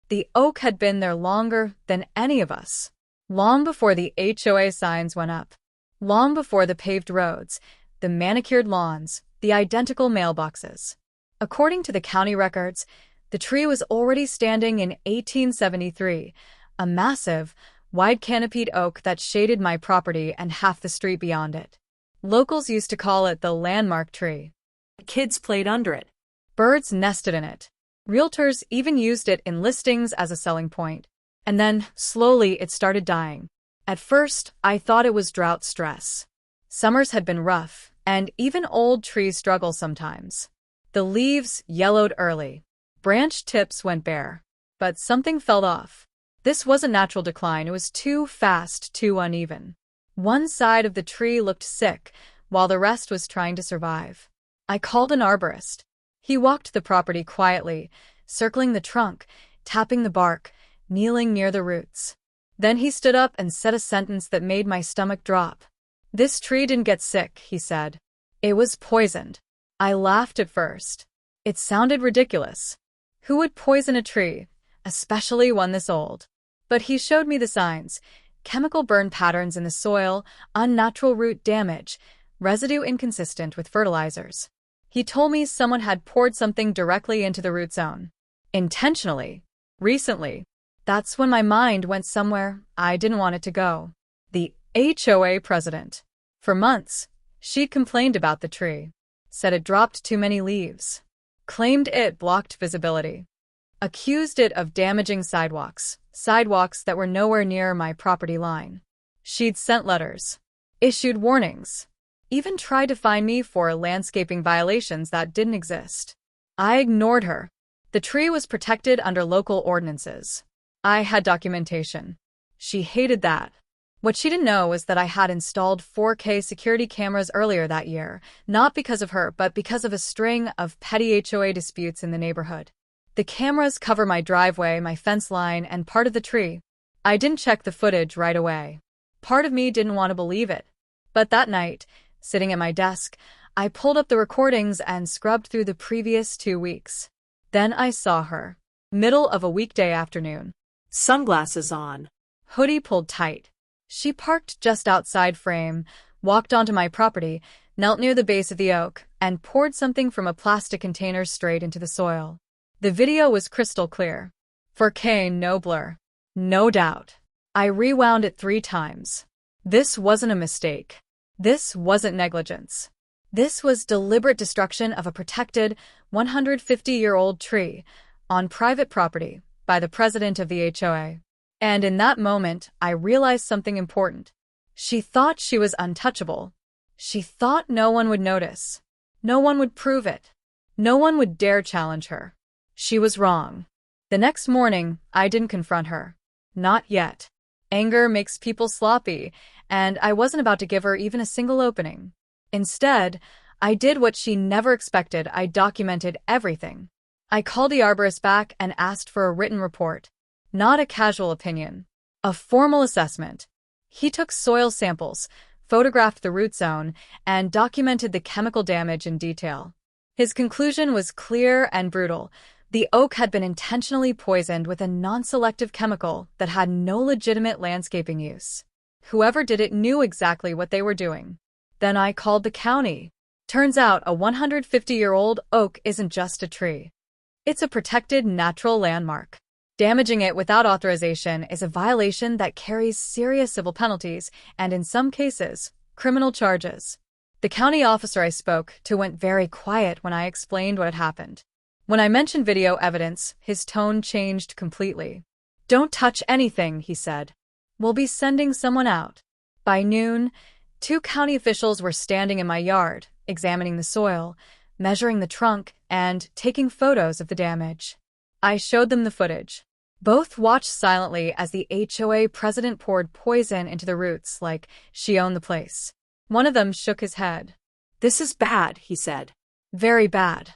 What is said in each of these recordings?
The oak had been there longer than any of us. Long before the HOA signs went up. Long before the paved roads, the manicured lawns, the identical mailboxes. According to the county records, the tree was already standing in 1873, a massive, wide-canopied oak that shaded my property and half the street beyond it. Locals used to call it the landmark tree. Kids played under it. Birds nested in it. Realtors even used it in listings as a selling point. And then, slowly, it started dying. At first, I thought it was drought stress. Summers had been rough, and even old trees struggle sometimes. The leaves yellowed early. Branch tips went bare. But something fell off. This wasn't natural decline, it was too fast, too uneven. One side of the tree looked sick, while the rest was trying to survive. I called an arborist. He walked the property quietly, circling the trunk, tapping the bark, kneeling near the roots. Then he stood up and said a sentence that made my stomach drop. "This tree didn't get sick," he said. "It was poisoned." I laughed at first. It sounded ridiculous. Who would poison a tree, especially one this old? But he showed me the signs: chemical burn patterns in the soil, unnatural root damage, residue inconsistent with fertilizers. He told me someone had poured something directly into the root zone. Intentionally. Recently. That's when my mind went somewhere I didn't want it to go. The HOA president. For months, she'd complained about the tree. Said it dropped too many leaves. Claimed it blocked visibility. Accused it of damaging sidewalks that were nowhere near my property line. She'd sent letters. Issued warnings. Even tried to fine me for landscaping violations that didn't exist. I ignored her. The tree was protected under local ordinances. I had documentation. She hated that. What she didn't know was that I had installed 4K security cameras earlier that year, not because of her, but because of a string of petty HOA disputes in the neighborhood. The cameras cover my driveway, my fence line, and part of the tree. I didn't check the footage right away. Part of me didn't want to believe it. But that night, sitting at my desk, I pulled up the recordings and scrubbed through the previous 2 weeks. Then I saw her. Middle of a weekday afternoon. Sunglasses on. Hoodie pulled tight. She parked just outside frame, walked onto my property, knelt near the base of the oak, and poured something from a plastic container straight into the soil. The video was crystal clear. 4K, no blur. No doubt. I rewound it 3 times. This wasn't a mistake. This wasn't negligence. This was deliberate destruction of a protected, 150-year-old tree on private property by the president of the HOA. And in that moment, I realized something important. She thought she was untouchable. She thought no one would notice. No one would prove it. No one would dare challenge her. She was wrong. The next morning, I didn't confront her. Not yet. Anger makes people sloppy, and I wasn't about to give her even a single opening. Instead, I did what she never expected. I documented everything. I called the arborist back and asked for a written report. Not a casual opinion. A formal assessment. He took soil samples, photographed the root zone, and documented the chemical damage in detail. His conclusion was clear and brutal. The oak had been intentionally poisoned with a non-selective chemical that had no legitimate landscaping use. Whoever did it knew exactly what they were doing. Then I called the county. Turns out a 150-year-old oak isn't just a tree. It's a protected natural landmark. Damaging it without authorization is a violation that carries serious civil penalties and, in some cases, criminal charges. The county officer I spoke to went very quiet when I explained what had happened. When I mentioned video evidence, his tone changed completely. "Don't touch anything," he said. "We'll be sending someone out." By noon, 2 county officials were standing in my yard, examining the soil, measuring the trunk, and taking photos of the damage. I showed them the footage. Both watched silently as the HOA president poured poison into the roots like she owned the place. One of them shook his head. "This is bad," he said. "Very bad."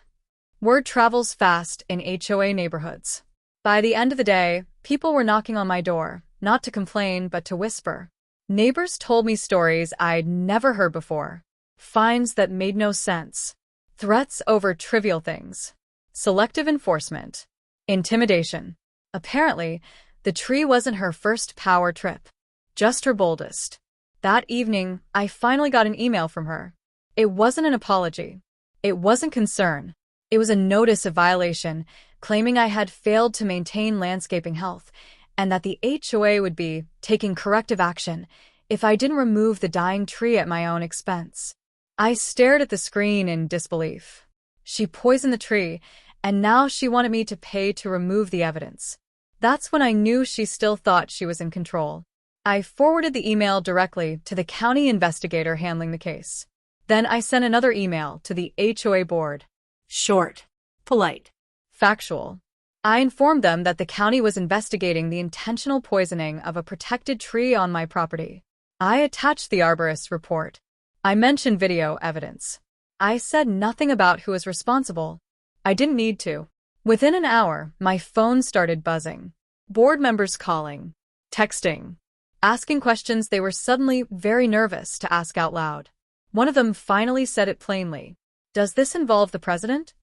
Word travels fast in HOA neighborhoods. By the end of the day, people were knocking on my door, not to complain but to whisper. Neighbors told me stories I'd never heard before. Fines that made no sense. Threats over trivial things. Selective enforcement. Intimidation. Apparently, the tree wasn't her first power trip, just her boldest. That evening, I finally got an email from her. It wasn't an apology. It wasn't concern. It was a notice of violation, claiming I had failed to maintain landscaping health, and that the HOA would be taking corrective action if I didn't remove the dying tree at my own expense. I stared at the screen in disbelief. She poisoned the tree, and now she wanted me to pay to remove the evidence. That's when I knew she still thought she was in control. I forwarded the email directly to the county investigator handling the case. Then I sent another email to the HOA board. Short, polite, factual. I informed them that the county was investigating the intentional poisoning of a protected tree on my property. I attached the arborist's report. I mentioned video evidence. I said nothing about who was responsible. I didn't need to. Within an hour, my phone started buzzing. Board members calling, texting, asking questions they were suddenly very nervous to ask out loud. One of them finally said it plainly. "Does this involve the president?"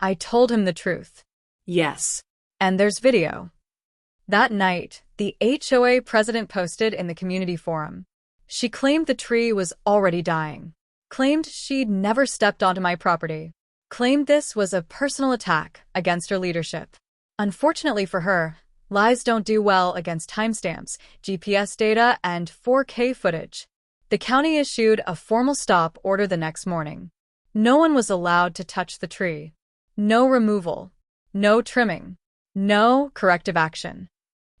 I told him the truth. Yes. And there's video. That night, the HOA president posted in the community forum. She claimed the tree was already dying. Claimed she'd never stepped onto my property. Claimed this was a personal attack against her leadership. Unfortunately for her, lies don't do well against timestamps, GPS data, and 4K footage. The county issued a formal stop order the next morning. No one was allowed to touch the tree. No removal. No trimming. No corrective action.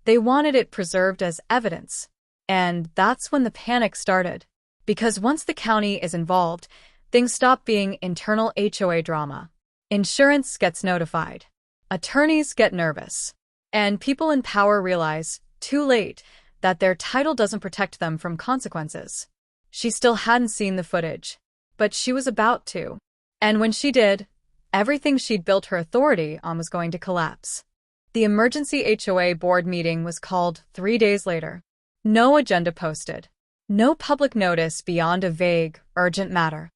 They wanted it preserved as evidence. And that's when the panic started. Because once the county is involved, things stop being internal HOA drama. Insurance gets notified. Attorneys get nervous. And people in power realize, too late, that their title doesn't protect them from consequences. She still hadn't seen the footage. But she was about to. And when she did, everything she'd built her authority on was going to collapse. The emergency HOA board meeting was called 3 days later. No agenda posted. No public notice beyond a vague, urgent matter.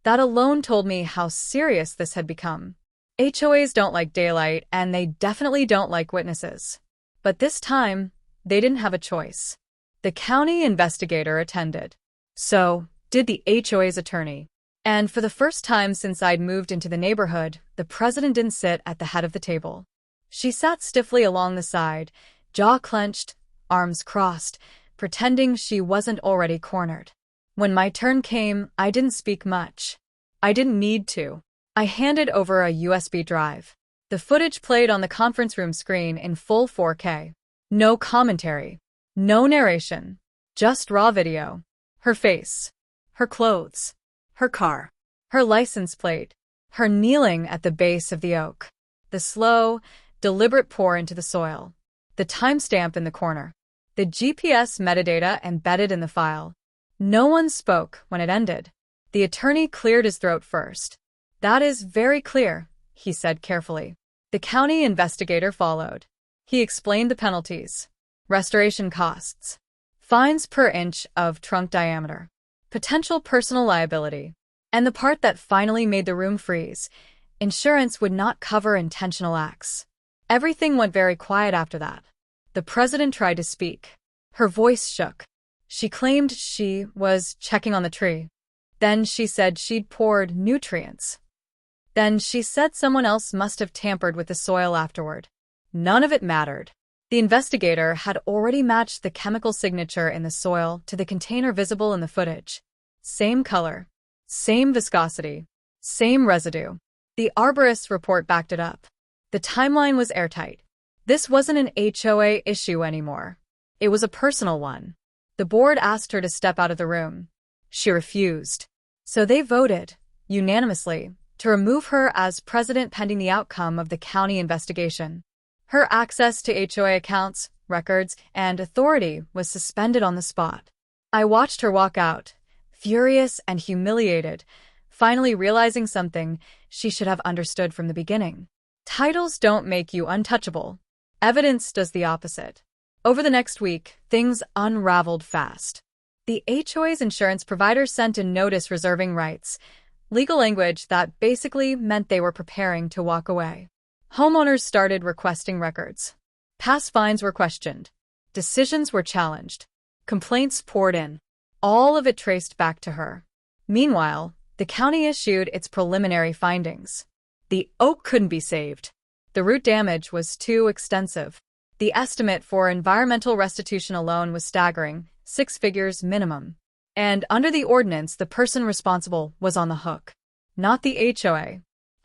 That alone told me how serious this had become. HOAs don't like daylight, and they definitely don't like witnesses. But this time, they didn't have a choice. The county investigator attended. So did the HOA's attorney. And for the first time since I'd moved into the neighborhood, the president didn't sit at the head of the table. She sat stiffly along the side, jaw clenched, arms crossed, pretending she wasn't already cornered. When my turn came, I didn't speak much. I didn't need to. I handed over a USB drive. The footage played on the conference room screen in full 4K. No commentary. No narration. Just raw video. Her face. Her clothes. Her car. Her license plate. Her kneeling at the base of the oak. The slow, deliberate pour into the soil. The timestamp in the corner. The GPS metadata embedded in the file. No one spoke when it ended. The attorney cleared his throat first. "That is very clear," he said carefully. The county investigator followed. He explained the penalties. Restoration costs. Fines per inch of trunk diameter. Potential personal liability. And the part that finally made the room freeze. Insurance would not cover intentional acts. Everything went very quiet after that. The president tried to speak. Her voice shook. She claimed she was checking on the tree. Then she said she'd poured nutrients. Then she said someone else must have tampered with the soil afterward. None of it mattered. The investigator had already matched the chemical signature in the soil to the container visible in the footage. Same color. Same viscosity. Same residue. The arborist's report backed it up. The timeline was airtight. This wasn't an HOA issue anymore. It was a personal one. The board asked her to step out of the room. She refused. So they voted, unanimously, to remove her as president pending the outcome of the county investigation. Her access to HOA accounts, records, and authority was suspended on the spot. I watched her walk out, furious and humiliated, finally realizing something she should have understood from the beginning. Titles don't make you untouchable. Evidence does the opposite. Over the next week, things unraveled fast. The HOA's insurance provider sent a notice reserving rights, legal language that basically meant they were preparing to walk away. Homeowners started requesting records. Past fines were questioned. Decisions were challenged. Complaints poured in. All of it traced back to her. Meanwhile, the county issued its preliminary findings. The oak couldn't be saved. The root damage was too extensive. The estimate for environmental restitution alone was staggering, 6 figures minimum. And under the ordinance, the person responsible was on the hook. Not the HOA.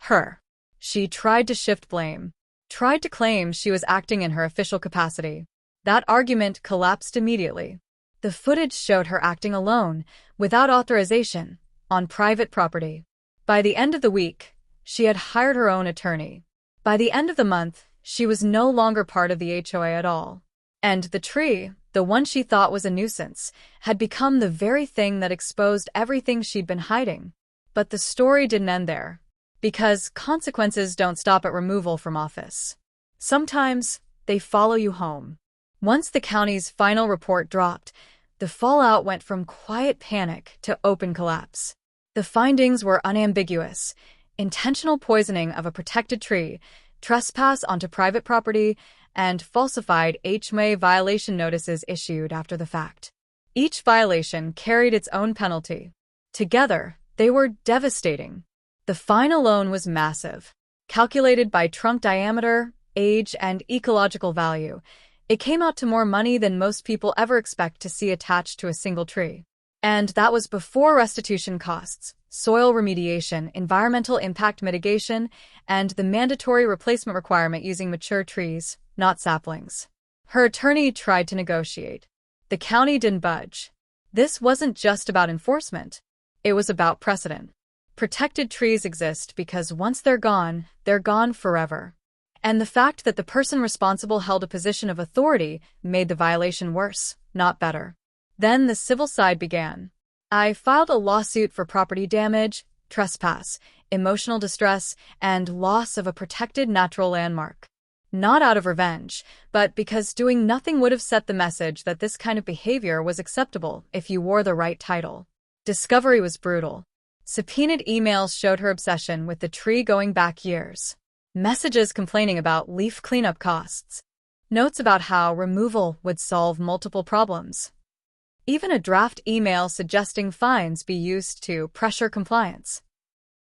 Her. She tried to shift blame. Tried to claim she was acting in her official capacity. That argument collapsed immediately. The footage showed her acting alone, without authorization, on private property. By the end of the week, she had hired her own attorney. By the end of the month, she was no longer part of the HOA at all. And the tree, the one she thought was a nuisance, had become the very thing that exposed everything she'd been hiding. But the story didn't end there. Because consequences don't stop at removal from office. Sometimes, they follow you home. Once the county's final report dropped, the fallout went from quiet panic to open collapse. The findings were unambiguous: intentional poisoning of a protected tree, trespass onto private property, and falsified HOA violation notices issued after the fact. Each violation carried its own penalty. Together, they were devastating. The fine alone was massive. Calculated by trunk diameter, age, and ecological value, it came out to more money than most people ever expect to see attached to a single tree. And that was before restitution costs, soil remediation, environmental impact mitigation, and the mandatory replacement requirement using mature trees, not saplings. Her attorney tried to negotiate. The county didn't budge. This wasn't just about enforcement. It was about precedent. Protected trees exist because once they're gone forever. And the fact that the person responsible held a position of authority made the violation worse, not better. Then the civil side began. I filed a lawsuit for property damage, trespass, emotional distress, and loss of a protected natural landmark. Not out of revenge, but because doing nothing would have set the message that this kind of behavior was acceptable if you wore the right title. Discovery was brutal. Subpoenaed emails showed her obsession with the tree going back years. Messages complaining about leaf cleanup costs. Notes about how removal would solve multiple problems. Even a draft email suggesting fines be used to pressure compliance.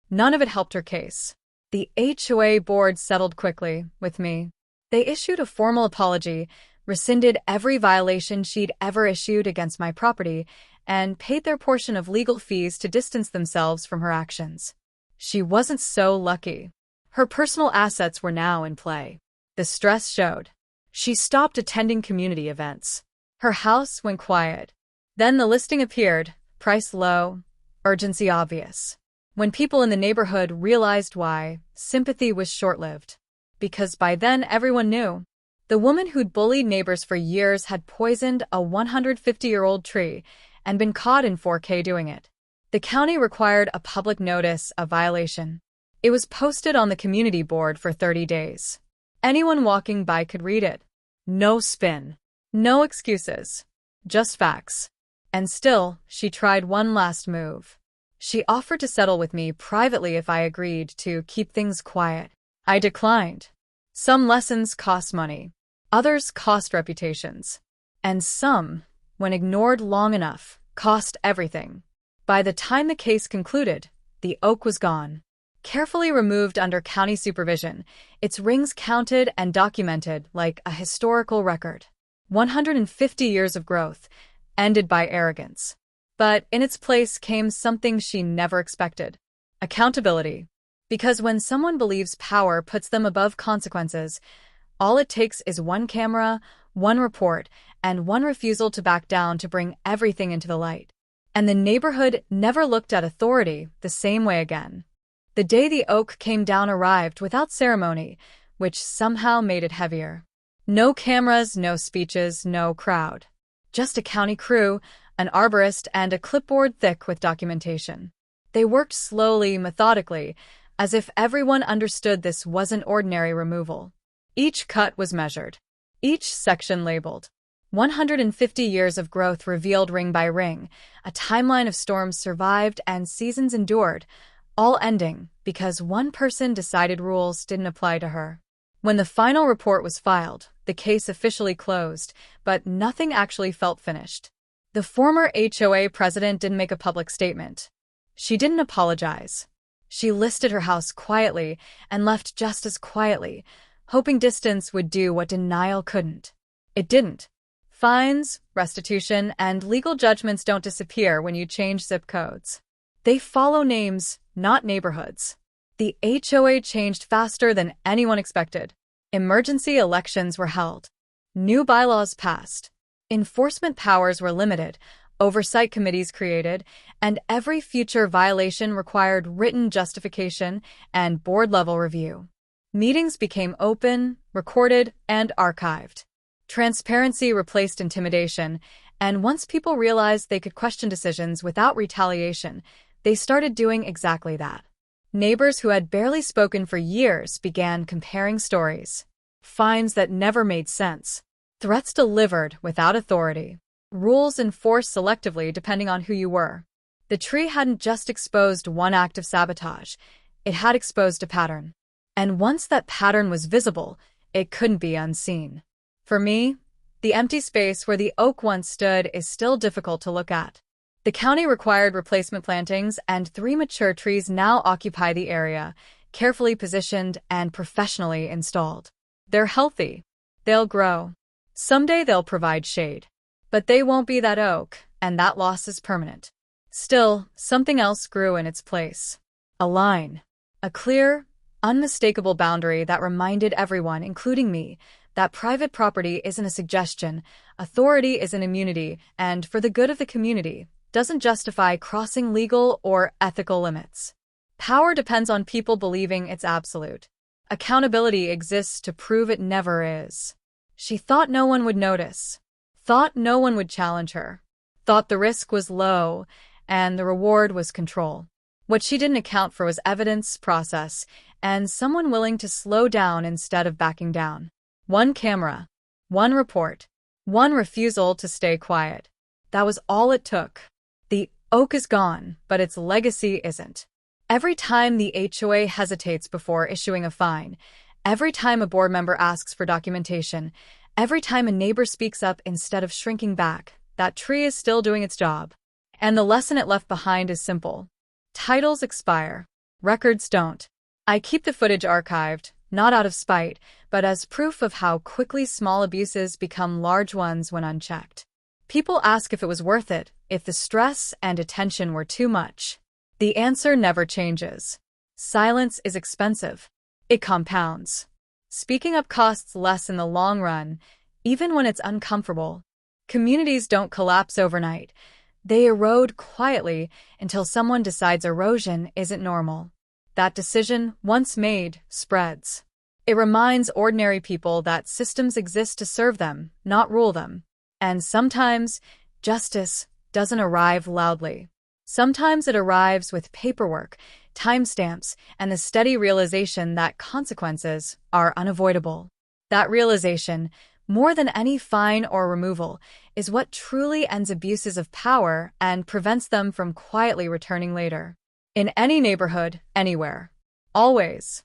None of it helped her case. The HOA board settled quickly with me. They issued a formal apology, rescinded every violation she'd ever issued against my property, and paid their portion of legal fees to distance themselves from her actions. She wasn't so lucky. Her personal assets were now in play. The stress showed. She stopped attending community events. Her house went quiet. Then the listing appeared, price low, urgency obvious. When people in the neighborhood realized why, sympathy was short-lived. Because by then everyone knew. The woman who'd bullied neighbors for years had poisoned a 150-year-old tree and been caught in 4K doing it. The county required a public notice of violation. It was posted on the community board for 30 days. Anyone walking by could read it. No spin. No excuses. Just facts. And still, she tried one last move. She offered to settle with me privately if I agreed to keep things quiet. I declined. Some lessons cost money. Others cost reputations. And some, when ignored long enough, cost everything. By the time the case concluded, the oak was gone. Carefully removed under county supervision, its rings counted and documented like a historical record. 150 years of growth, ended by arrogance. But in its place came something she never expected. Accountability. Because when someone believes power puts them above consequences, all it takes is one camera, one report, and one refusal to back down to bring everything into the light. And the neighborhood never looked at authority the same way again. The day the oak came down arrived without ceremony, which somehow made it heavier. No cameras, no speeches, no crowd. Just a county crew, an arborist, and a clipboard thick with documentation. They worked slowly, methodically, as if everyone understood this wasn't ordinary removal. Each cut was measured. Each section labeled. 150 years of growth revealed ring by ring, a timeline of storms survived and seasons endured, all ending because one person decided rules didn't apply to her. When the final report was filed, the case officially closed, but nothing actually felt finished. The former HOA president didn't make a public statement. She didn't apologize. She listed her house quietly and left just as quietly, hoping distance would do what denial couldn't. It didn't. Fines, restitution, and legal judgments don't disappear when you change zip codes. They follow names, not neighborhoods. The HOA changed faster than anyone expected. Emergency elections were held. New bylaws passed. Enforcement powers were limited, oversight committees created, and every future violation required written justification and board-level review. Meetings became open, recorded, and archived. Transparency replaced intimidation, and once people realized they could question decisions without retaliation, they started doing exactly that. Neighbors who had barely spoken for years began comparing stories. Fines that never made sense. Threats delivered without authority. Rules enforced selectively depending on who you were. The tree hadn't just exposed one act of sabotage, it had exposed a pattern. And once that pattern was visible, it couldn't be unseen. For me, the empty space where the oak once stood is still difficult to look at. The county required replacement plantings, and 3 mature trees now occupy the area, carefully positioned and professionally installed. They're healthy. They'll grow. Someday they'll provide shade. But they won't be that oak, and that loss is permanent. Still, something else grew in its place. A line. A clear, unmistakable boundary that reminded everyone, including me, that private property isn't a suggestion, authority is an immunity, and for the good of the community, doesn't justify crossing legal or ethical limits. Power depends on people believing it's absolute. Accountability exists to prove it never is. She thought no one would notice. Thought no one would challenge her. Thought the risk was low, and the reward was control. What she didn't account for was evidence, process, and someone willing to slow down instead of backing down. One camera. One report. One refusal to stay quiet. That was all it took. The oak is gone, but its legacy isn't. Every time the HOA hesitates before issuing a fine, every time a board member asks for documentation, every time a neighbor speaks up instead of shrinking back, that tree is still doing its job. And the lesson it left behind is simple. Titles expire. Records don't. I keep the footage archived, not out of spite, but as proof of how quickly small abuses become large ones when unchecked. People ask if it was worth it, if the stress and attention were too much. The answer never changes. Silence is expensive. It compounds. Speaking up costs less in the long run, even when it's uncomfortable. Communities don't collapse overnight. They erode quietly until someone decides erosion isn't normal. That decision, once made, spreads. It reminds ordinary people that systems exist to serve them, not rule them. And sometimes, justice doesn't arrive loudly. Sometimes it arrives with paperwork, timestamps, and the steady realization that consequences are unavoidable. That realization, more than any fine or removal, is what truly ends abuses of power and prevents them from quietly returning later. In any neighborhood, anywhere. Always.